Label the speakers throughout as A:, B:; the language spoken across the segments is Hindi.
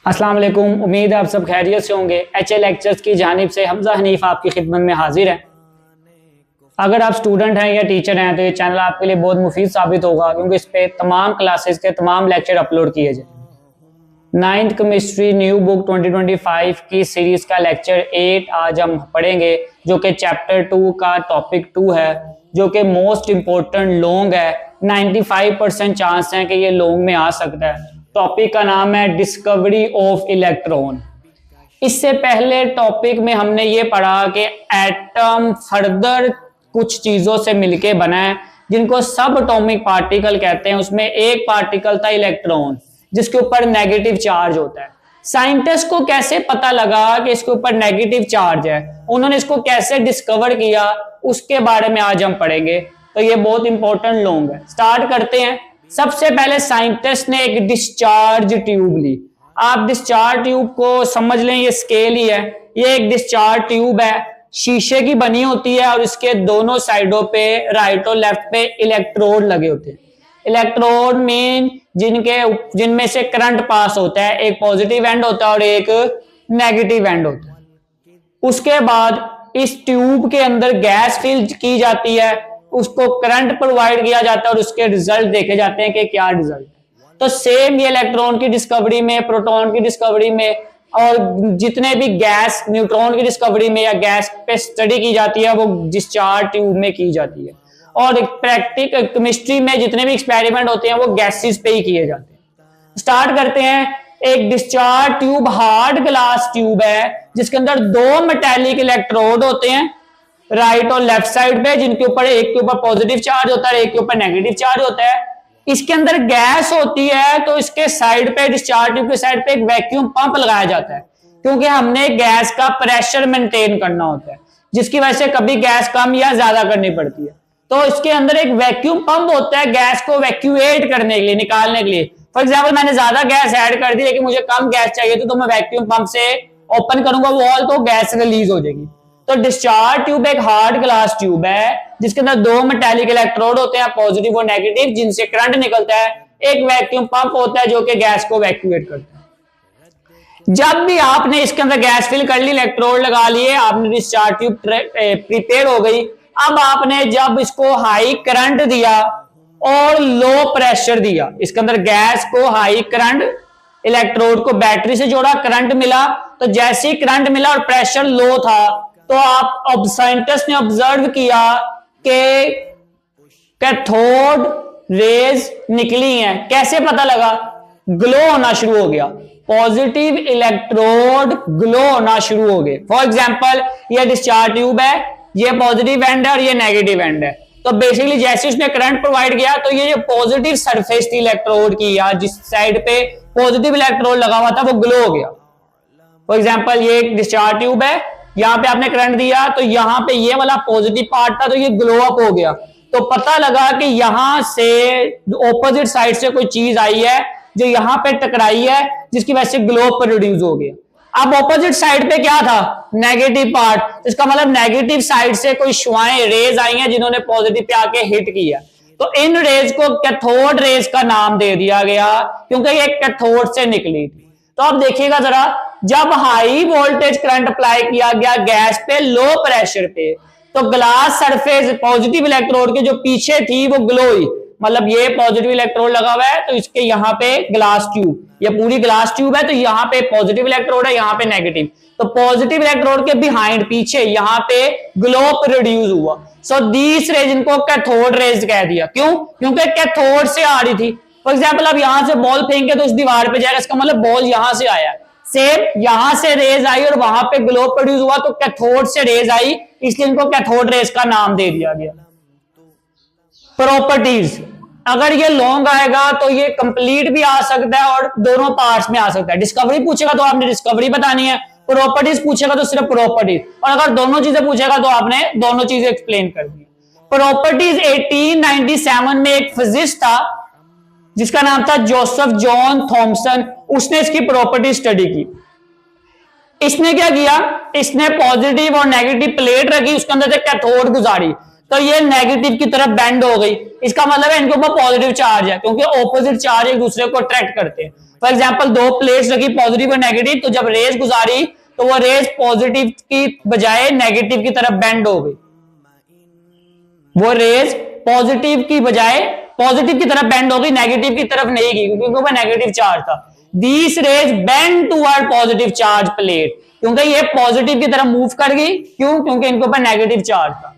A: अस्सलाम वालेकुम। उम्मीद है आप सब खैरियत से होंगे। HL लेक्चर्स की जानिब से हमजा हनीफ आपकी खिदमत में हाजिर है। अगर आप स्टूडेंट हैं या टीचर हैं तो ये चैनल आपके लिए बहुत मुफीद साबित होगा, क्योंकि इस पे तमाम क्लासेस के तमाम लेक्चर अपलोड किए जाएंगे। 9th केमिस्ट्री न्यू बुक 2025 की सीरीज का लेक्चर 8 आज हम पढ़ेंगे, जो कि चैप्टर 2 का टॉपिक 2 है, जो कि मोस्ट इम्पोर्टेंट लॉन्ग है। 95% चांस है कि ये लॉन्ग में आ सकता है। टॉपिक का नाम है डिस्कवरी ऑफ इलेक्ट्रॉन। इससे पहले टॉपिक में हमने ये पढ़ा कि एटम फर्दर कुछ चीजों से मिलके बना है, जिनको सब एटॉमिक पार्टिकल कहते हैं। उसमें एक पार्टिकल था इलेक्ट्रॉन, जिसके ऊपर नेगेटिव चार्ज होता है। साइंटिस्ट को कैसे पता लगा कि इसके ऊपर नेगेटिव चार्ज है, उन्होंने इसको कैसे डिस्कवर किया, उसके बारे में आज हम पढ़ेंगे। तो ये बहुत इंपॉर्टेंट लॉन्ग है। स्टार्ट करते हैं। सबसे पहले साइंटिस्ट ने एक डिस्चार्ज ट्यूब ली। आप डिस्चार्ज ट्यूब को समझ लें, ये स्केल ही है। ये एक डिस्चार्ज ट्यूब है, शीशे की बनी होती है और इसके दोनों साइडों पे राइट और लेफ्ट पे इलेक्ट्रोड लगे होते हैं। इलेक्ट्रोड मीन जिनमें से करंट पास होता है। एक पॉजिटिव एंड होता है और एक नेगेटिव एंड होता है। उसके बाद इस ट्यूब के अंदर गैस फिल की जाती है, उसको करंट प्रोवाइड किया जाता है और उसके रिजल्ट देखे जाते हैं कि क्या रिजल्ट है। तो सेम ये इलेक्ट्रॉन की डिस्कवरी में, प्रोटॉन की डिस्कवरी में और जितने भी गैस न्यूट्रॉन की डिस्कवरी में या गैस पे स्टडी की जाती है, वो डिस्चार्ज ट्यूब में की जाती है। और प्रैक्टिकल केमिस्ट्री में जितने भी एक्सपेरिमेंट होते हैं वो गैसेस पे ही किए जाते हैं। स्टार्ट करते हैं। एक discharge tube hard glass tube है, जिसके अंदर दो मेटेलिक इलेक्ट्रोड होते हैं राइट और लेफ्ट साइड पे, जिनके ऊपर एक के ऊपर पॉजिटिव चार्ज होता है, एक के ऊपर नेगेटिव चार्ज होता है। इसके अंदर गैस होती है, तो इसके साइड पे, डिस्चार्ज ट्यूब के साइड पे एक वैक्यूम पंप लगाया जाता है, क्योंकि हमने गैस का प्रेशर मेंटेन करना होता है, जिसकी वजह से कभी गैस कम या ज्यादा करनी पड़ती है। तो इसके अंदर एक वैक्यूम पंप होता है गैस को वैक्यूएट करने के लिए, निकालने के लिए। फॉर एग्जाम्पल, मैंने ज्यादा गैस ऐड कर दी, लेकिन मुझे कम गैस चाहिए तो मैं वैक्यूम पंप से ओपन करूंगा वॉल, तो गैस रिलीज हो जाएगी। तो डिस्चार्ज ट्यूब एक हार्ड ग्लास ट्यूब है, जिसके अंदर दो मेटालिक इलेक्ट्रोड होते हैं, पॉजिटिव और नेगेटिव, जिनसे करंट निकलता है। एक वैक्यूम पंप होता है जो कि गैस को वैक्यूएट करता है। जब भी आपने इसके अंदर गैस फिल कर ली, इलेक्ट्रोड लगा लिए, आपने डिस्चार्ज ट्यूब प्रिपेयर हो गई। अब आपने जब इसको हाई करंट दिया और लो प्रेशर दिया, इसके अंदर गैस को हाई करंट, इलेक्ट्रोड को बैटरी से जोड़ा, करंट मिला। तो जैसे ही करंट मिला और प्रेशर लो था, तो आप साइंटिस्ट ने ऑब्जर्व किया कि कैथोड रेज निकली हैं। कैसे पता लगा? ग्लो होना शुरू हो गया, पॉजिटिव इलेक्ट्रोड ग्लो होना शुरू हो गए। फॉर एग्जांपल, ये डिस्चार्ज ट्यूब है, ये पॉजिटिव एंड है और ये नेगेटिव एंड है। तो बेसिकली जैसे उसने करंट प्रोवाइड किया, तो ये जो पॉजिटिव सरफेस थी इलेक्ट्रोड की, या जिस साइड पे पॉजिटिव इलेक्ट्रोड लगा हुआ था, वो ग्लो हो गया। फॉर एग्जांपल, ये एक डिस्चार्ज ट्यूब है, यहां पे आपने करंट दिया, तो यहां पे ये वाला पॉजिटिव पार्ट था, तो ये ग्लो अप हो गया। तो पता लगा कि यहां से ऑपोजिट साइड से कोई चीज आई है जो यहां पे टकराई है, जिसकी वजह से ग्लो प्रोड्यूस हो गया। अब ऑपोजिट साइड पे क्या था? Negative part. इसका मतलब नेगेटिव साइड से कोई शुआएं, रेज आई हैं, जिन्होंने पॉजिटिव पे आके हिट किया। तो इन रेज को कैथोड रेज का नाम दे दिया गया, क्योंकि ये कैथोड से निकली थी। तो अब देखिएगा जरा, जब हाई वोल्टेज करंट अप्लाई किया गया गैस पे लो प्रेशर पे, तो ग्लास सरफेस पॉजिटिव इलेक्ट्रोड के जो पीछे थी वो ग्लो हुई। मतलब ये पॉजिटिव इलेक्ट्रोड लगा हुआ है, तो इसके यहाँ पे ग्लास ट्यूब, ये पूरी ग्लास ट्यूब है, तो यहाँ पे पॉजिटिव इलेक्ट्रोड है, यहाँ पे नेगेटिव। तो पॉजिटिव इलेक्ट्रोड के बिहाइंड, पीछे, यहाँ पे ग्लो प्रोड्यूस हुआ। सो दीस रेज, इनको कैथोड रेज कह दिया। क्यों? क्योंकि कैथोड से आ रही थी। फॉर एग्जाम्पल, अब यहां से बॉल फेंके तो उस दीवार पे जाएगा, इसका मतलब बॉल यहां से आया। सेम यहां से रेज आई और वहां पे ग्लो प्रोड्यूस हुआ, तो कैथोड से रेज आई, इसलिए इनको कैथोड रेज का नाम दे दिया गया। प्रॉपर्टीज, अगर ये लॉन्ग आएगा तो ये कंप्लीट भी आ सकता है और दोनों पार्ट्स में आ सकता है। डिस्कवरी पूछेगा तो आपने डिस्कवरी बतानी है, प्रॉपर्टीज पूछेगा तो सिर्फ प्रॉपर्टीज, और अगर दोनों चीजें पूछेगा तो आपने दोनों चीजें एक्सप्लेन कर दी। प्रॉपर्टीज 1897 में एक फिजिस्ट था जिसका नाम था जोसेफ जॉन थॉमसन, उसने इसकी प्रॉपर्टी स्टडी की। इसने क्या किया? इसने पॉजिटिव और नेगेटिव प्लेट रखी, उसके अंदर से कैथोड गुजारी। तो ये नेगेटिव की तरफ बेंड हो गई, इसका मतलब है इनके ऊपर पॉजिटिव चार्ज है, क्योंकि ऑपोजिट चार्ज एक दूसरे को अट्रैक्ट करते हैं। फॉर एग्जांपल दो प्लेट्स रखी पॉजिटिव और नेगेटिव, तो जब रेज गुजारी तो वो रेज पॉजिटिव की बजाय नेगेटिव की तरफ बेंड हो गई, वो रेज पॉजिटिव की बजाय पॉजिटिव की तरफ बेंड हो गई, नेगेटिव की तरफ नहीं गई, क्योंकि वो नेगेटिव चार्ज था। These rays bend toward positive charge plate, क्योंकि ये पॉजिटिव की तरफ मूव कर गई, क्यों? क्योंकि इनके ऊपर नेगेटिव चार्ज था।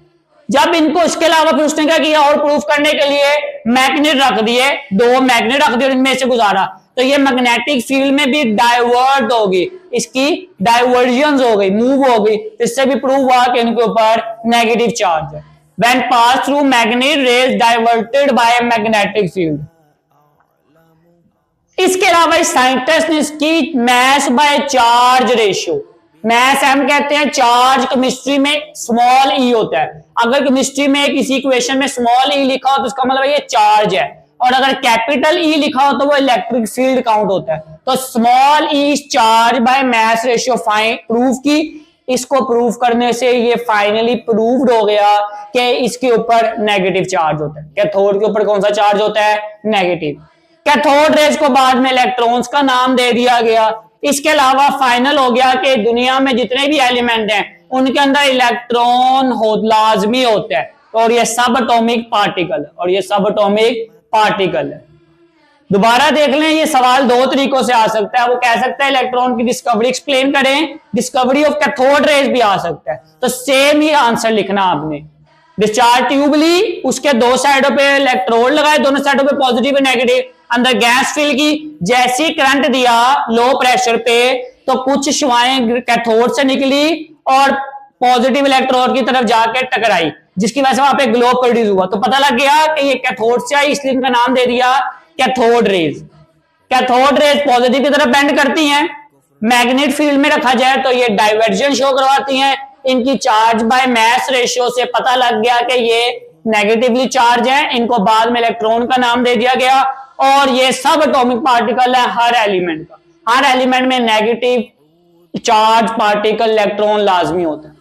A: जब इनको इसके अलावा फिर उसने क्या किया और प्रूफ करने के लिए मैग्नेट रख दिए, दो मैग्नेट रख दिए और इनमें से गुजारा, तो ये मैग्नेटिक फील्ड में भी डाइवर्ट होगी, इसकी डाइवर्जन हो गई, मूव हो गई, इससे भी प्रूव हुआ कि इनके ऊपर नेगेटिव चार्ज है। When passed through magnet rays diverted by a magnetic field। इसके अलावा इस साइंटिस्ट ने इसकी mass by charge ratio, mass हम कहते हैं, चार्ज केमिस्ट्री में स्मॉल ई होता है। अगर केमिस्ट्री में किसी इक्वेशन में स्मॉल ई लिखा हो तो उसका मतलब ये चार्ज है, और अगर कैपिटल ई लिखा हो तो वो इलेक्ट्रिक फील्ड काउंट होता है। तो small E charge by mass ratio prove की। इसको प्रूव करने से ये फाइनली प्रूव्ड हो गया कि इसके ऊपर नेगेटिव चार्ज होता है। कैथोड के ऊपर कौन सा चार्ज होता है? नेगेटिव। कैथोड रेज को बाद में इलेक्ट्रॉन्स का नाम दे दिया गया। इसके अलावा फाइनल हो गया कि दुनिया में जितने भी एलिमेंट हैं उनके अंदर इलेक्ट्रॉन लाजमी होता है, और ये सब एटॉमिक पार्टिकल है, और ये सब एटॉमिक पार्टिकल है। दोबारा देख लें, ये सवाल दो तरीकों से आ सकता है। वो कह सकता है इलेक्ट्रॉन की डिस्कवरी एक्सप्लेन करें, डिस्कवरी ऑफ कैथोड रेज भी आ सकता है। तो सेम ही आंसर लिखना आपने। डिस्चार्ज ट्यूब ली, उसके दो साइडों पे इलेक्ट्रोड लगाए, दोनों साइडों पे पॉजिटिव और नेगेटिव, अंदर गैस फिल की, जैसी करंट दिया लो प्रेशर पे तो कुछ शुआएं कैथोड से निकली और पॉजिटिव इलेक्ट्रोड की तरफ जाकर टकराई, जिसकी वजह से वहां पे ग्लो प्रोड्यूस हुआ। तो पता लग गया कि ये कैथोड से आई, इसलिए इनका नाम दे दिया cathode rays. Cathode rays positive की तरफ बेंड करती हैं, मैग्नेट फील्ड में रखा जाए तो ये डाइवर्जन शो करवाती हैं। इनकी चार्ज बाय मैस रेशियो से पता लग गया कि ये नेगेटिवली चार्ज है, इनको बाद में इलेक्ट्रॉन का नाम दे दिया गया। और ये सब एटॉमिक पार्टिकल है हर एलिमेंट का, हर एलिमेंट में नेगेटिव चार्ज पार्टिकल इलेक्ट्रॉन लाजमी होता है।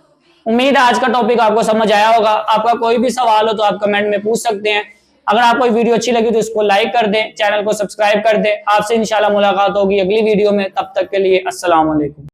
A: उम्मीद है आज का टॉपिक आपको समझ आया होगा। आपका कोई भी सवाल हो तो आप कमेंट में पूछ सकते हैं। अगर आपको वीडियो अच्छी लगी तो इसको लाइक कर दें, चैनल को सब्सक्राइब कर दें। आपसे इंशाल्लाह मुलाकात होगी अगली वीडियो में, तब तक के लिए अस्सलाम वालेकुम।